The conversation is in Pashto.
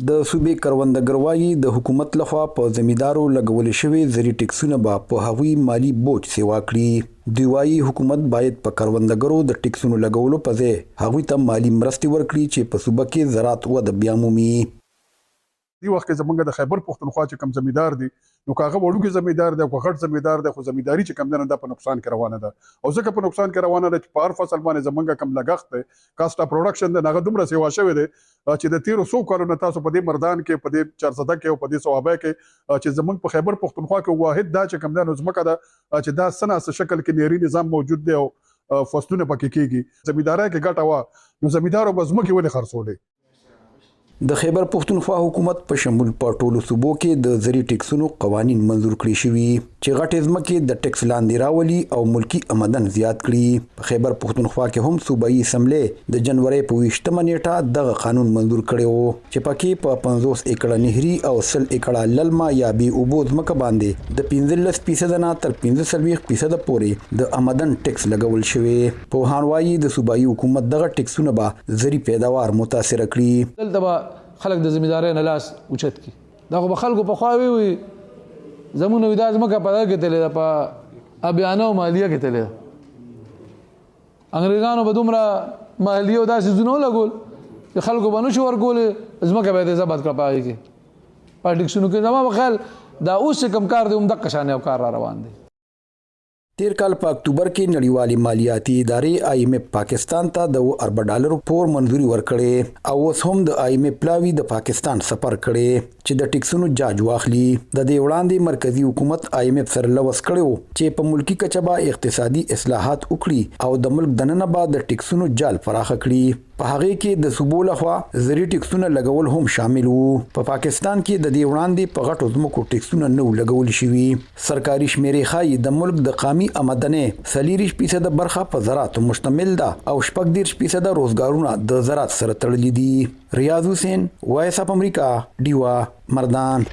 د صوبې کروندګر وایي د حکومت لخوا په زمیندارو لګول شوی زری ټیکسونه به په هغوی مالی بوج سیوا کړي. دوی وایي حکومت باید په کروندګرو د ټیکسونو لګولو په ځای هغوی ته مالی مرستې ورکړي چې په صوبه کې زراعت وده بیا مومي. دی وخت کې زمونږ د خیبر پښتونخوا چې کم زمیندار دي نو کاغه وړوکی زمیندار دی او غټ زمیندار دی خو زمینداری چې کم نه ده په نقصان کې روانه ده او ځکه په نقصان کې روانه ده چې په هر فصل باندې زمونږ کم لګښت دی کاسټ اف پروډکشن د هغه دومره سیوا شوی دی چې د 1300 کارونه تاسو په دې مردان کې په دې 400 کې او په دې صوابه کې چې زمونږ په خیبر پښتونخوا کې واحد دا چې کم نه ځمکه ده چې دا سناسه شکل کې نهري نظام موجود دی او فصلونه پکې کېږي زمیندارای کې ګټه وا نو زمیندارو به ځمکې ولې خرڅولې. د خیبر پښتونخوا حکومت په شمول په ټولو صوبو کې د زری ټیکسونو قوانین منظور کړي شوي چې غټې ځمکې د ټیکس لاندې راولي او ملکی آمدن زیات کړي. په خیبر پښتونخوا کې هم صوبایي اسمبلی د جنوري په 20مه نیټه دغه قانون منظور کړی و چې پکې په 50 ایکړه نهري او 100 ایکړه للمه یا بې اوبو ځمکه باندې د 15% نه تر 45% پورې د آمدن ټیکس لګول شوی. پوهان وایي د صوبایي حکومت دغه ټیکسونه به زری پیداوار متاثر کړي. خلک د زمیندارۍ نه لاس اوچت کی دا خو به خلکو په خوا وي زمونږ دا ځمکه په دغه کې تللی ده په ابیانه او مالیه کې تللی ده انګریزانو به دومره مالیه او داسې ځونه ولګول چې خلکو به نشو ورکولې ځمکه به یې ضبط کړه په هغې کې په ټیکسونو کې زما په خیال دا اوس چې کوم کار دی همدغه شان یو کار را روان دی. تیر کال په اکتوبر کې نړیوالې مالیاتي ادارې IMF پاکستان ته د $4 پور منظوري ورکړې او اوس هم د IMF پلاوی د پاکستان سفر کړي چې د ټیکسونو جاج واخلي. د دې وړاندې مرکزی حکومت IMF سره لوس کړو چې په ملکی کچه به اقتصادي اصلاحات وکړي او د ملک دننه به د ټیکسونو جال پراخ کړي. په هغې کې د صوبو لخوا زری ټیکسونه لګول هم شامل وو. په پاکستان کې د دې وړاندې په غټو ځمکو ټیکسونه نه لګول شوي. سرکاري شمیرې ښایي د ملک د قامي آمدنې 40% برخه په زراعت مشتمل ده او 40% روزګارونه د زراعت سره تړلي دي. ریاض حسین، وایس اف امریکا، ډیوا، مردان.